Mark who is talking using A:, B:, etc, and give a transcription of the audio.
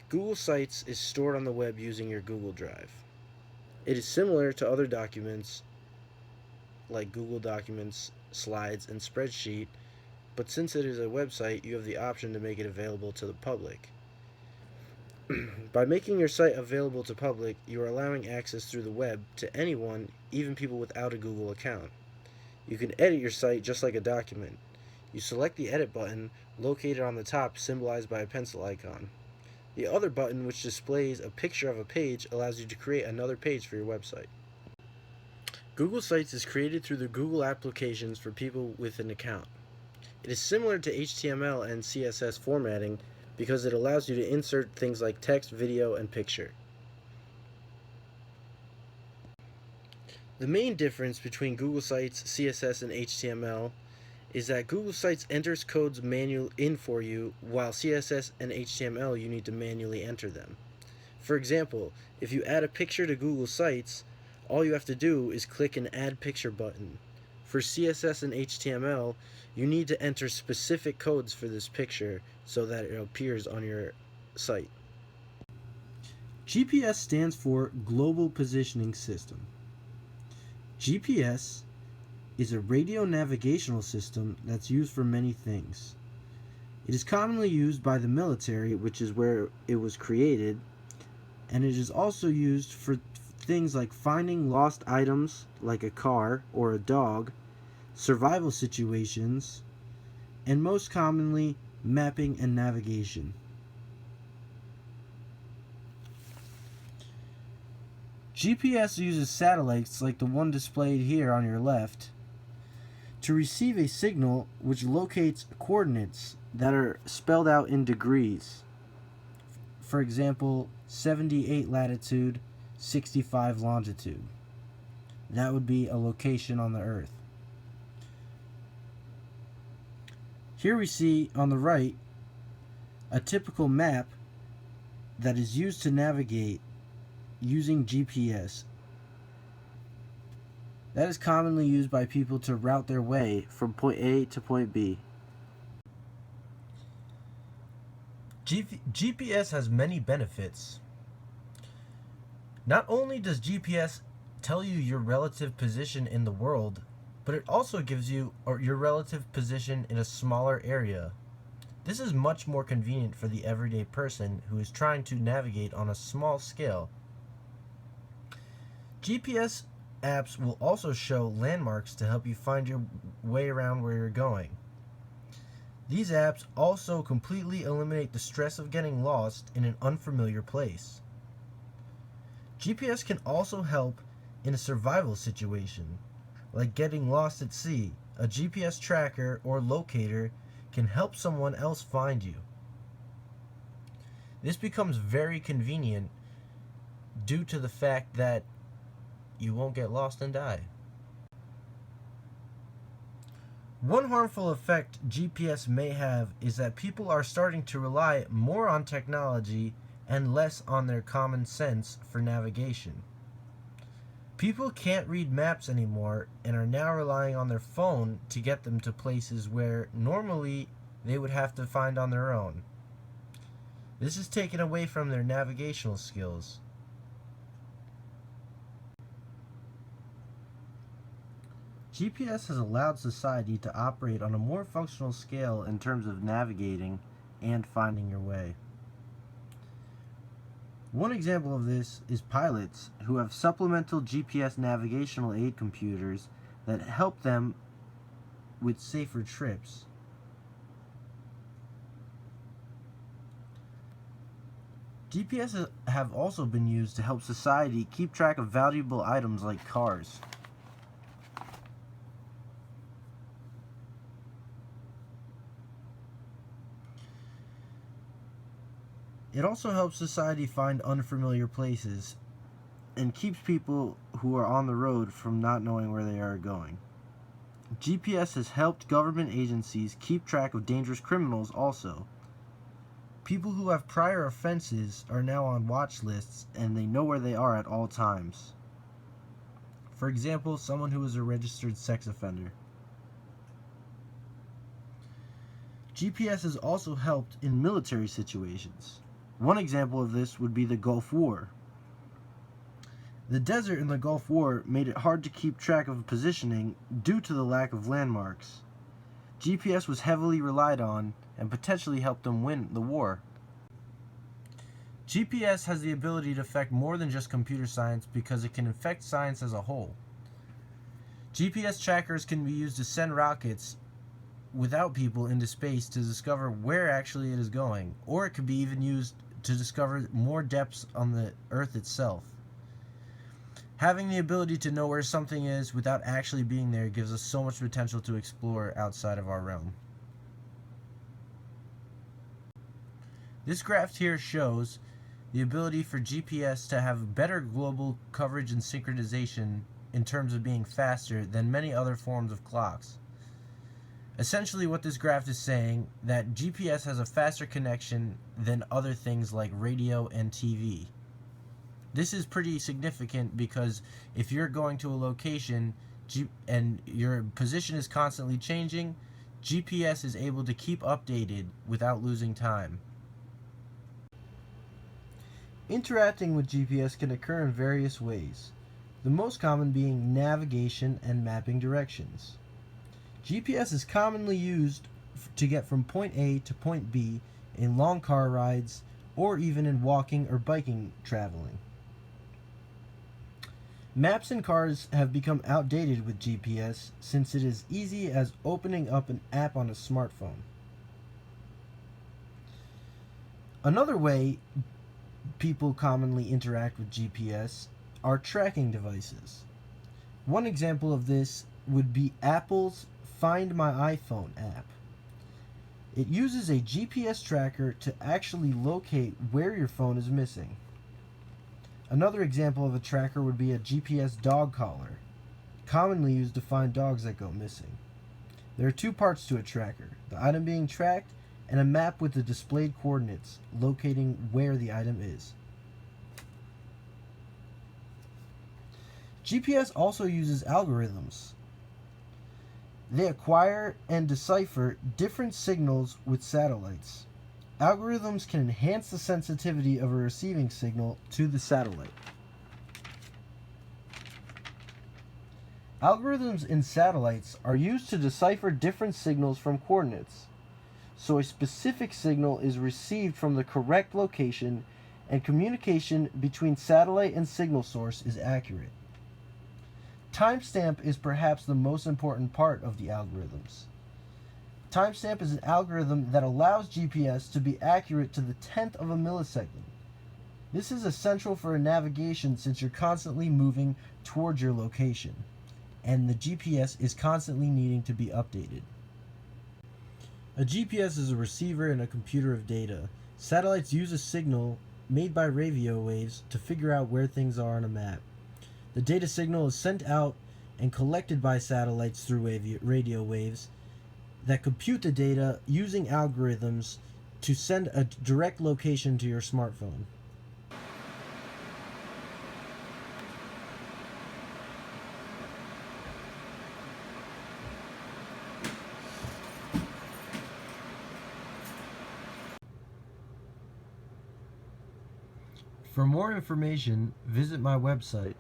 A: Google Sites is stored on the web using your Google Drive. It is similar to other documents like Google Documents, Slides, and Spreadsheet, but since it is a website, you have the option to make it available to the public. By making your site available to public, you are allowing access through the web to anyone, even people without a Google account. You can edit your site just like a document. You select the edit button located on the top, symbolized by a pencil icon. The other button, which displays a picture of a page, allows you to create another page for your website. Google Sites is created through the Google applications for people with an account. It is similar to HTML and CSS formatting because it allows you to insert things like text, video, and picture. The main difference between Google Sites, CSS, and HTML is that Google Sites enters codes manually in for you, while CSS and HTML you need to manually enter them. For example, if you add a picture to Google Sites, all you have to do is click an Add Picture button. For CSS and HTML, you need to enter specific codes for this picture so that it appears on your site. GPS stands for Global Positioning System. GPS is a radio navigational system that's used for many things. It is commonly used by the military, which is where it was created, and it is also used for things like finding lost items like a car or a dog, survival situations, and most commonly, mapping and navigation. GPS uses satellites like the one displayed here on your left to receive a signal which locates coordinates that are spelled out in degrees. For example, 78 latitude, 65 longitude. That would be a location on the Earth. Here we see on the right a typical map that is used to navigate using GPS. That is commonly used by people to route their way from point A to point B. GPS has many benefits. Not only does GPS tell you your relative position in the world, but it also gives you your relative position in a smaller area. This is much more convenient for the everyday person who is trying to navigate on a small scale. GPS apps will also show landmarks to help you find your way around where you're going. These apps also completely eliminate the stress of getting lost in an unfamiliar place. GPS can also help in a survival situation, like getting lost at sea. A GPS tracker or locator can help someone else find you. This becomes very convenient due to the fact that you won't get lost and die. One harmful effect GPS may have is that people are starting to rely more on technology and less on their common sense for navigation. People can't read maps anymore and are now relying on their phone to get them to places where normally they would have to find on their own. This is taken away from their navigational skills. GPS has allowed society to operate on a more functional scale in terms of navigating and finding your way. One example of this is pilots who have supplemental GPS navigational aid computers that help them with safer trips. GPS have also been used to help society keep track of valuable items like cars. It also helps society find unfamiliar places and keeps people who are on the road from not knowing where they are going. GPS has helped government agencies keep track of dangerous criminals also. People who have prior offenses are now on watch lists and they know where they are at all times. For example, someone who is a registered sex offender. GPS has also helped in military situations. One example of this would be the Gulf War. The desert in the Gulf War made it hard to keep track of positioning due to the lack of landmarks. GPS was heavily relied on and potentially helped them win the war. GPS has the ability to affect more than just computer science because it can affect science as a whole. GPS trackers can be used to send rockets without people into space to discover where actually it is going, or it could be even used to discover more depths on the Earth itself. Having the ability to know where something is without actually being there gives us so much potential to explore outside of our realm. This graph here shows the ability for GPS to have better global coverage and synchronization in terms of being faster than many other forms of clocks. Essentially what this graph is saying that GPS has a faster connection than other things like radio and TV. This is pretty significant because if you're going to a location and your position is constantly changing, GPS is able to keep updated without losing time. Interacting with GPS can occur in various ways, the most common being navigation and mapping directions. GPS is commonly used to get from point A to point B in long car rides or even in walking or biking traveling. Maps in cars have become outdated with GPS since it is easy as opening up an app on a smartphone. Another way people commonly interact with GPS are tracking devices. One example of this would be Apple's Find My iPhone app. It uses a GPS tracker to actually locate where your phone is missing. Another example of a tracker would be a GPS dog collar, commonly used to find dogs that go missing. There are two parts to a tracker, the item being tracked and a map with the displayed coordinates locating where the item is. GPS also uses algorithms. They acquire and decipher different signals with satellites. Algorithms can enhance the sensitivity of a receiving signal to the satellite. Algorithms in satellites are used to decipher different signals from coordinates, so a specific signal is received from the correct location and communication between satellite and signal source is accurate. Timestamp is perhaps the most important part of the algorithms. Timestamp is an algorithm that allows GPS to be accurate to the 10th of a millisecond. This is essential for navigation since you're constantly moving towards your location, and the GPS is constantly needing to be updated. A GPS is a receiver in a computer of data. Satellites use a signal made by radio waves to figure out where things are on a map. The data signal is sent out and collected by satellites through radio waves that compute the data using algorithms to send a direct location to your smartphone. For more information, visit my website.